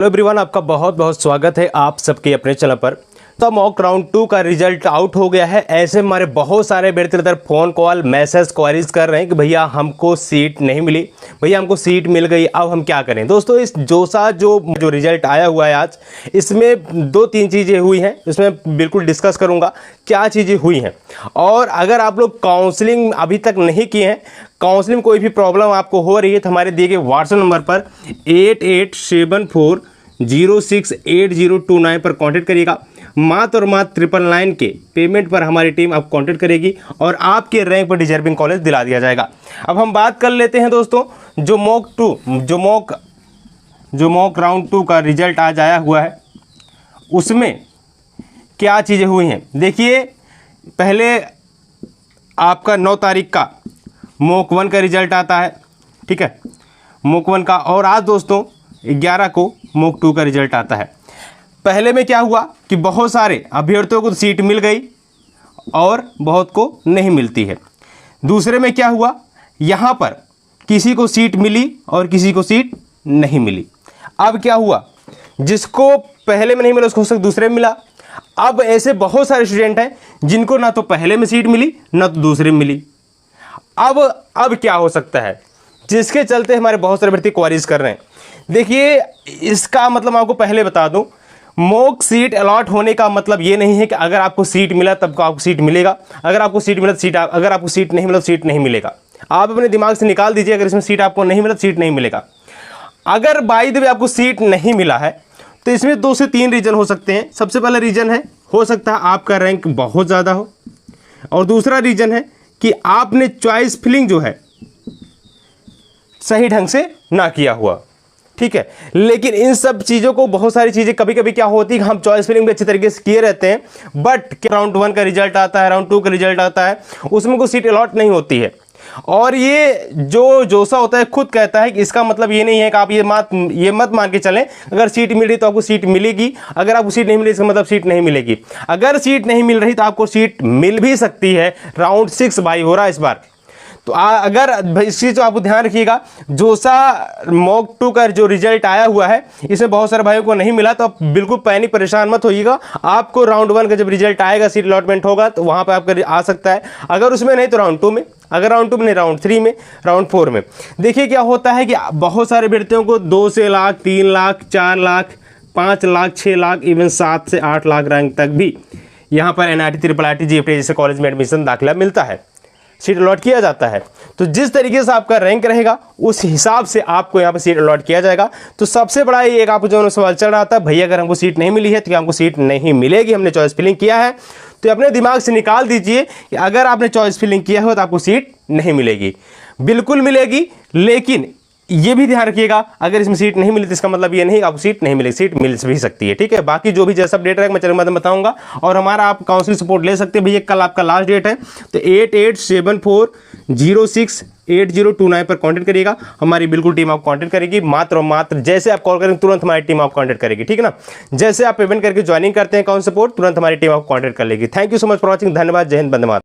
Hello everyone, आपका बहुत बहुत स्वागत है आप सबके अपने चैनल पर। तो मॉक राउंड 2 का रिजल्ट आउट हो गया है। ऐसे हमारे बहुत सारे बेहतर फ़ोन कॉल मैसेज क्वारीज कर रहे हैं कि भैया हमको सीट नहीं मिली, भैया हमको सीट मिल गई, अब हम क्या करें। दोस्तों, इस जोसा जो रिजल्ट आया हुआ है आज, इसमें 2-3 चीज़ें हुई हैं, इसमें बिल्कुल डिस्कस करूँगा क्या चीज़ें हुई हैं। और अगर आप लोग काउंसलिंग अभी तक नहीं किए हैं, काउंसलिंग कोई भी प्रॉब्लम आपको हो रही है, तो हमारे दिए गए व्हाट्सएप नंबर पर 8874068029 पर कांटेक्ट करिएगा। मात्र और मात्र 999 के पेमेंट पर हमारी टीम आपको कांटेक्ट करेगी और आपके रैंक पर डिजर्विंग कॉलेज दिला दिया जाएगा। अब हम बात कर लेते हैं दोस्तों, जो मॉक राउंड 2 का रिजल्ट आज आया हुआ है, उसमें क्या चीज़ें हुई हैं। देखिए, पहले आपका 9 तारीख का मॉक 1 का रिजल्ट आता है, ठीक है, मॉक 1 का। और आज दोस्तों 11 को मॉक 2 का रिजल्ट आता है। पहले में क्या हुआ कि बहुत सारे अभ्यर्थियों को सीट मिल गई और बहुत को नहीं मिलती है। दूसरे में क्या हुआ, यहाँ पर किसी को सीट मिली और किसी को सीट नहीं मिली। अब क्या हुआ, जिसको पहले में नहीं मिला उसको दूसरे में मिला। अब ऐसे बहुत सारे स्टूडेंट हैं जिनको ना तो पहले में सीट मिली ना तो दूसरे में मिली। अब क्या हो सकता है, जिसके चलते हमारे बहुत सारे व्यक्ति क्वारीज कर रहे हैं। देखिए, इसका मतलब आपको पहले बता दूं, मॉक सीट अलॉट होने का मतलब ये नहीं है कि अगर आपको सीट मिला तब आपको सीट मिलेगा, अगर आपको सीट मिला तो सीट, अगर आपको सीट नहीं मिला तो सीट नहीं मिलेगा। आप अपने दिमाग से निकाल दीजिए, अगर इसमें सीट आपको नहीं मिला तो सीट नहीं मिलेगा। अगर बाय द वे आपको सीट नहीं मिला है तो इसमें 2 से 3 रीज़न हो सकते हैं। सबसे पहला रीज़न है, हो सकता है आपका रैंक बहुत ज़्यादा हो, और दूसरा रीज़न है कि आपने चॉइस फिलिंग जो है सही ढंग से ना किया हुआ, ठीक है। लेकिन इन सब चीज़ों को, बहुत सारी चीज़ें कभी कभी क्या होती है कि हम चॉइस फिलिंग भी अच्छे तरीके से किए रहते हैं, बट राउंड 1 का रिजल्ट आता है, राउंड 2 का रिजल्ट आता है, उसमें कोई सीट अलॉट नहीं होती है। और ये जो जोसा होता है खुद कहता है कि इसका मतलब ये नहीं है कि आप ये मत मान के चलें अगर सीट मिल रही तो आपको सीट मिलेगी, अगर आपको सीट नहीं मिली इसका मतलब सीट नहीं मिलेगी। अगर सीट नहीं मिल रही तो आपको सीट मिल भी सकती है। राउंड 6 भाई हो रहा है इस बार, तो अगर इस चीज़ को आपको ध्यान रखिएगा। जोसा मॉक 2 का जो रिजल्ट आया हुआ है, इसमें बहुत सारे भाइयों को नहीं मिला, तो आप बिल्कुल पैनिक परेशान मत होइएगा। आपको राउंड 1 का जब रिजल्ट आएगा, सीट अलॉटमेंट होगा, तो वहाँ पे आपका आ सकता है। अगर उसमें नहीं तो राउंड 2 में, अगर राउंड 2 में नहीं राउंड 3 में, राउंड 4 में। देखिए क्या होता है कि बहुत सारे अभ्यर्थियों को 2 से लाख, 3 लाख, 4 लाख, 5 लाख, 6 लाख, इवन 7 से 8 लाख रैंक तक भी यहाँ पर NIT, IIIT, GFT जैसे कॉलेज में एडमिशन दाखिला मिलता है, सीट अलॉट किया जाता है। तो जिस तरीके से आपका रैंक रहेगा उस हिसाब से आपको यहाँ पर सीट अलॉट किया जाएगा। तो सबसे बड़ा ये एक आपको जो सवाल चल रहा था, भैया अगर हमको सीट नहीं मिली है तो क्या हमको सीट नहीं मिलेगी, हमने चॉइस फिलिंग किया है, तो अपने दिमाग से निकाल दीजिए कि अगर आपने चॉइस फिलिंग किया हो तो आपको सीट नहीं मिलेगी। बिल्कुल मिलेगी, लेकिन ये भी ध्यान रखिएगा, अगर इसमें सीट नहीं मिली तो इसका मतलब ये नहीं आपको सीट नहीं मिलेगी, सीट मिल भी सकती है, ठीक है। बाकी जो भी जैसा अपडेट रहेगा मैं चैनल में बताऊंगा। और हमारा आप काउंसलिंग सपोर्ट ले सकते हैं भैया, कल आपका लास्ट डेट है, तो 8874068029 पर कांटेक्ट करिएगा। हमारी बिल्कुल टीम आपको कांटेक्ट करेगी। मात्र और मात्र जैसे आप कॉल करेंगे तुरंत हमारी टीम आपको कांटेक्ट करेगी, ठीक है ना। जैसे आप पेमेंट करके ज्वाइनिंग करते हैं काउंसलिंग सपोर्ट, तुरंत हमारी टीम आपको कांटेक्ट कर लेगी। Thank you so much for watching. धन्यवाद। जय हिंद, वंदे मातरम।